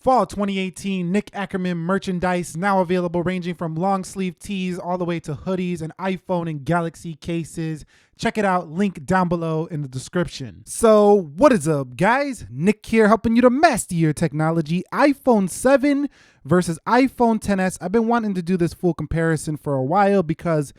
Fall 2018 Nick Ackerman merchandise now available, ranging from long sleeve tees all the way to hoodies and iPhone and Galaxy cases. Check it out, link down below in the description. So what is up, guys? Nick here, helping you to master your technology. iPhone 7 versus iPhone XS. I've been wanting to do this full comparison for a while because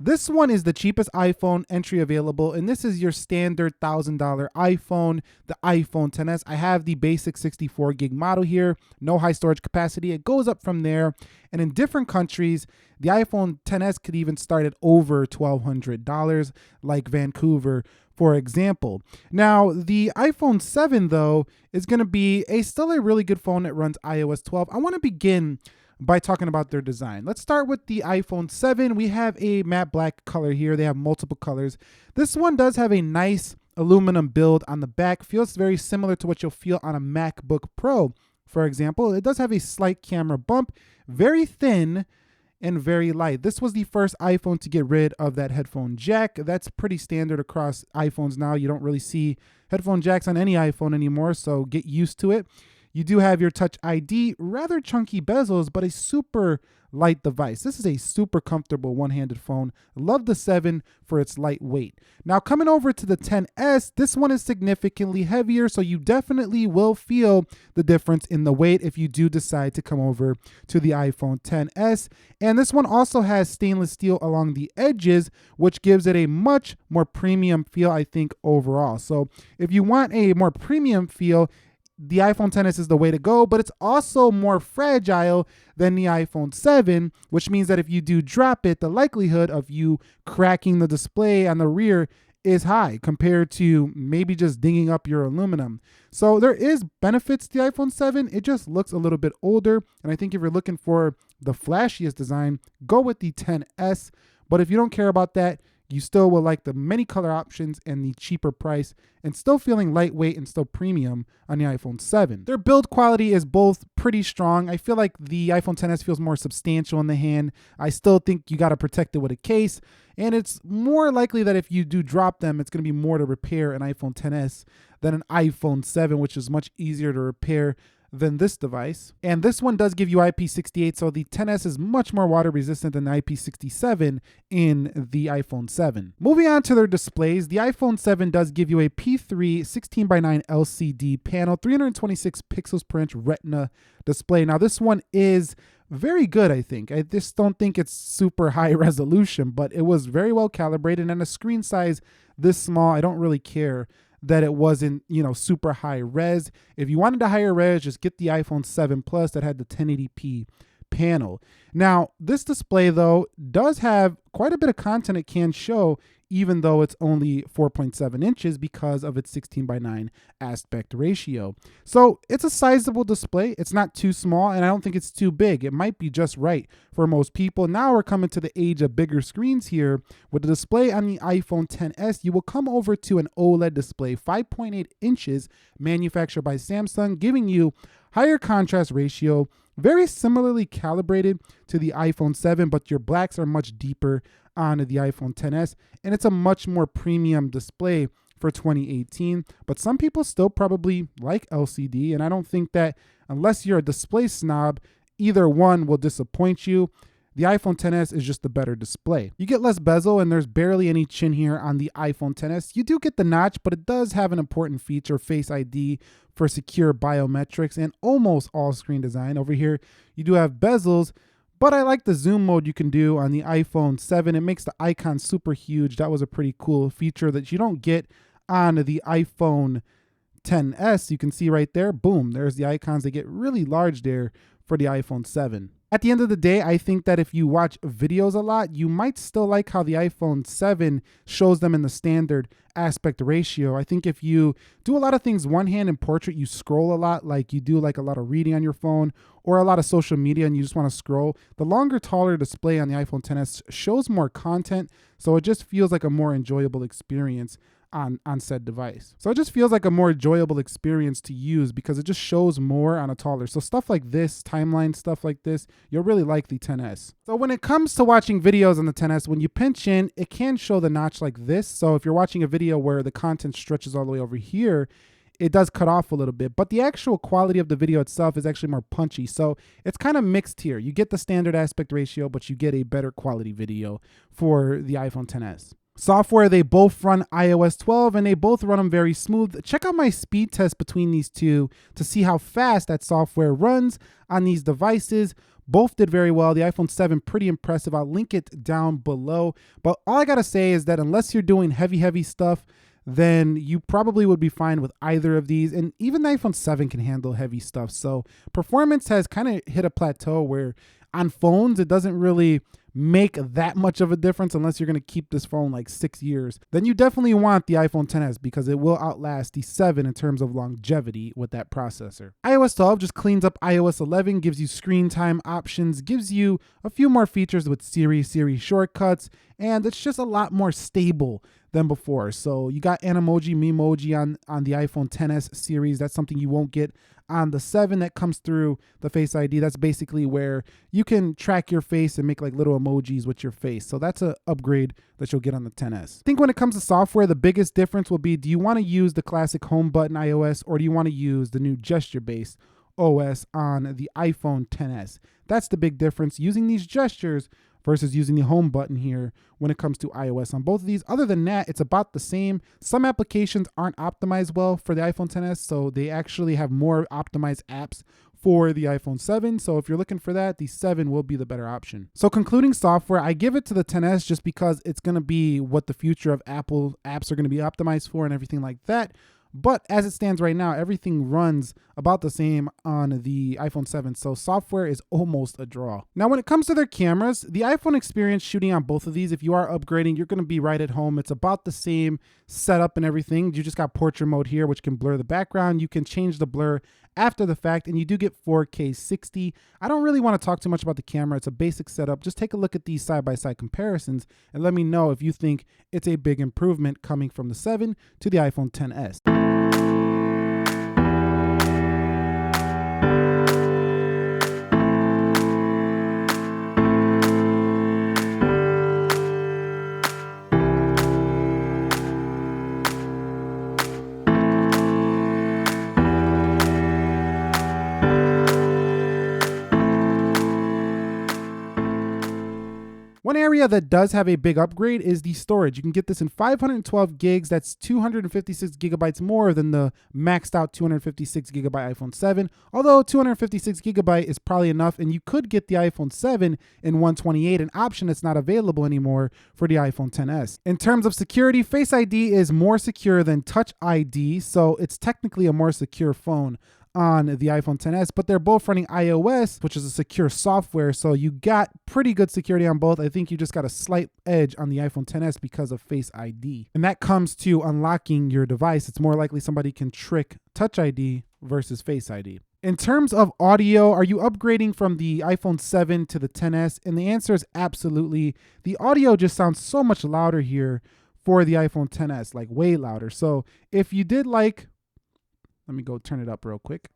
this one is the cheapest iPhone entry available, and this is your standard $1,000 iPhone, the iPhone XS. I have the basic 64 gig model here, no high storage capacity. It goes up from there, and in different countries, the iPhone XS could even start at over $1,200, like Vancouver, for example. Now, the iPhone 7, though, is going to be still a really good phone that runs iOS 12. I want to begin by talking about their design. Let's start with the iPhone 7. We have a matte black color here. They have multiple colors. This one does have a nice aluminum build on the back. Feels very similar to what you'll feel on a MacBook Pro, for example. It does have a slight camera bump, very thin and very light. This was the first iPhone to get rid of that headphone jack. That's pretty standard across iPhones now. You don't really see headphone jacks on any iPhone anymore, so get used to it. You do have your Touch ID, rather chunky bezels, but a super light device. This is a super comfortable one-handed phone. Love the 7 for its lightweight. Now, coming over to the XS, this one is significantly heavier, so you definitely will feel the difference in the weight if you do decide to come over to the iPhone XS. And this one also has stainless steel along the edges, which gives it a much more premium feel, I think, overall. So if you want a more premium feel, the iPhone XS is the way to go, but it's also more fragile than the iPhone 7, which means that if you do drop it, the likelihood of you cracking the display on the rear is high compared to maybe just dinging up your aluminum. So there is benefits to the iPhone 7. It just looks a little bit older, and I think if you're looking for the flashiest design, go with the XS. But if you don't care about that, you still will like the many color options and the cheaper price, and still feeling lightweight and still premium on the iPhone 7. Their build quality is both pretty strong. I feel like the iPhone XS feels more substantial in the hand. I still think you got to protect it with a case, and it's more likely that if you do drop them, it's going to be more to repair an iPhone XS than an iPhone 7, which is much easier to repair than this device. And this one does give you IP68, so the XS is much more water resistant than the IP67 in the iPhone 7. Moving on to their displays, the iPhone 7 does give you a P3 16:9 LCD panel, 326 pixels per inch Retina display. Now this one is very good, I think. I just don't think it's super high resolution, but it was very well calibrated, and a screen size this small, I don't really care that it wasn't, super high res. If you wanted a higher res, just get the iPhone 7 Plus that had the 1080p panel. Now, this display, though, does have quite a bit of content it can show, even though it's only 4.7 inches because of its 16:9 aspect ratio. So it's a sizable display. It's not too small, and I don't think it's too big. It might be just right for most people. Now we're coming to the age of bigger screens here. With the display on the iPhone XS, you will come over to an OLED display, 5.8 inches, manufactured by Samsung, giving you higher contrast ratio, very similarly calibrated to the iPhone 7, but your blacks are much deeper on the iPhone XS, and it's a much more premium display for 2018. But some people still probably like LCD, and I don't think that unless you're a display snob, either one will disappoint you. The iPhone XS is just a better display. You get less bezel, and there's barely any chin here on the iPhone XS. You do get the notch, but it does have an important feature, Face ID, for secure biometrics and almost all screen design. Over here, you do have bezels, but I like the zoom mode you can do on the iPhone 7. It makes the icon super huge. That was a pretty cool feature that you don't get on the iPhone XS. You can see right there, boom, there's the icons. They get really large there for the iPhone 7. At the end of the day, I think that if you watch videos a lot, you might still like how the iPhone 7 shows them in the standard aspect ratio. I think if you do a lot of things one hand in portrait, you scroll a lot, like you do like a lot of reading on your phone or a lot of social media and you just want to scroll, the longer, taller display on the iPhone XS shows more content, so it just feels like a more enjoyable experience on said device. So it just feels like a more enjoyable experience to use because it just shows more on a taller. So stuff like this, timeline stuff like this, you'll really like the XS. So when it comes to watching videos on the XS, when you pinch in, it can show the notch like this. So if you're watching a video where the content stretches all the way over here, it does cut off a little bit, but the actual quality of the video itself is actually more punchy. So it's kind of mixed here. You get the standard aspect ratio, but you get a better quality video for the iPhone XS. Software, they both run iOS 12 and they both run them very smooth. Check out my speed test between these two to see how fast that software runs on these devices. Both did very well. The iPhone 7, pretty impressive. I'll link it down below. But all I gotta say is that unless you're doing heavy stuff, then you probably would be fine with either of these. And even the iPhone 7 can handle heavy stuff. So performance has kind of hit a plateau where on phones, it doesn't really make that much of a difference unless you're going to keep this phone like 6 years. Then you definitely want the iPhone XS because it will outlast the 7 in terms of longevity with that processor. iOS 12 just cleans up iOS 11, gives you screen time options, gives you a few more features with Siri shortcuts, and it's just a lot more stable than before. So you got Animoji, Memoji on the iPhone XS series. That's something you won't get on the 7 that comes through the Face ID. That's basically where you can track your face and make like little emojis with your face. So that's an upgrade that you'll get on the XS. I think when it comes to software, the biggest difference will be, do you want to use the classic home button iOS or do you want to use the new gesture-based OS on the iPhone XS? That's the big difference, using these gestures versus using the home button here when it comes to iOS on both of these. Other than that, it's about the same. Some applications aren't optimized well for the iPhone XS, so they actually have more optimized apps for the iPhone 7. So if you're looking for that, the 7 will be the better option. So concluding software, I give it to the XS just because it's going to be what the future of Apple apps are going to be optimized for and everything like that. But as it stands right now, everything runs about the same on the iPhone 7, so software is almost a draw. Now, when it comes to their cameras, the iPhone experience shooting on both of these, if you are upgrading, you're going to be right at home. It's about the same setup and everything. You just got portrait mode here, which can blur the background. You can change the blur after the fact, and you do get 4K 60. I don't really want to talk too much about the camera. It's a basic setup. Just take a look at these side-by-side comparisons and let me know if you think it's a big improvement coming from the 7 to the iPhone XS. One area that does have a big upgrade is the storage. You can get this in 512 gigs. That's 256 gigabytes more than the maxed out 256 gigabyte iPhone 7. Although 256 gigabyte is probably enough, and you could get the iPhone 7 in 128, an option that's not available anymore for the iPhone XS. In terms of security, Face ID is more secure than Touch ID, so it's technically a more secure phone on the iPhone XS, but they're both running iOS, which is a secure software, so you got pretty good security on both. I think you just got a slight edge on the iPhone XS because of Face ID. And that comes to unlocking your device. It's more likely somebody can trick Touch ID versus Face ID. In terms of audio, are you upgrading from the iPhone 7 to the XS? And the answer is absolutely. The audio just sounds so much louder here for the iPhone XS, like way louder. So if you did like, let me go turn it up real quick.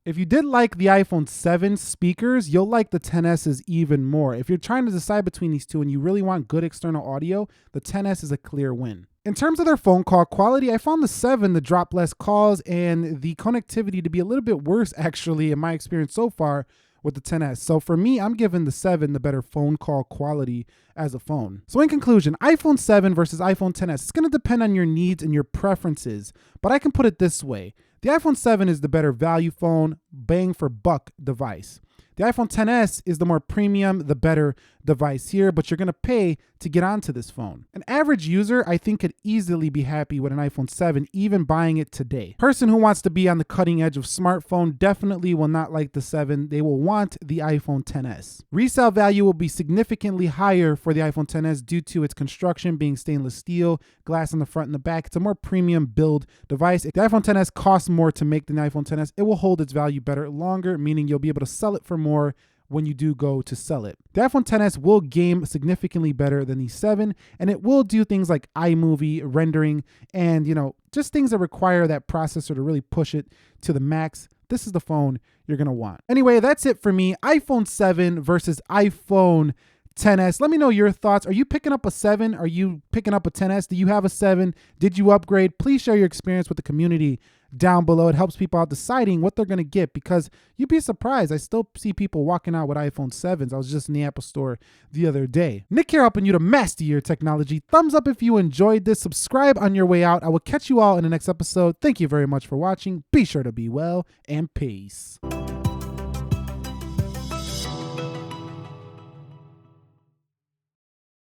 If you did like the iPhone 7 speakers, you'll like the XS's even more. If you're trying to decide between these two and you really want good external audio, the XS is a clear win. In terms of their phone call quality, I found the 7 to drop less calls and the connectivity to be a little bit worse, actually, in my experience so far with the XS. So for me, I'm giving the 7 the better phone call quality as a phone. So in conclusion, iPhone 7 versus iPhone XS, it's going to depend on your needs and your preferences, but I can put it this way. The iPhone 7 is the better value phone, bang for buck device. The iPhone XS is the more premium, the better device here, but you're going to pay to get onto this phone. An average user, I think, could easily be happy with an iPhone 7, even buying it today. Person who wants to be on the cutting edge of smartphone definitely will not like the 7. They will want the iPhone XS. Resale value will be significantly higher for the iPhone XS due to its construction being stainless steel, glass on the front and the back. It's a more premium build device. If the iPhone XS costs more to make than the iPhone XS, it will hold its value better longer, meaning you'll be able to sell it for more when you do go to sell it. The iPhone XS will game significantly better than the 7, and it will do things like iMovie, rendering, and just things that require that processor to really push it to the max. This is the phone you're gonna want. Anyway, that's it for me. iPhone 7 versus iPhone 10s. Let me know your thoughts. Are you picking up a 7? Are you picking up a 10s? Do you have a 7? Did you upgrade? Please share your experience with the community down below. It helps people out deciding what they're going to get, because you'd be surprised. I still see people walking out with iPhone 7s. I was just in the Apple store the other day. Nick here, helping you to master your technology. Thumbs up if you enjoyed this. Subscribe on your way out. I will catch you all in the next episode. Thank you very much for watching. Be sure to be well, and peace.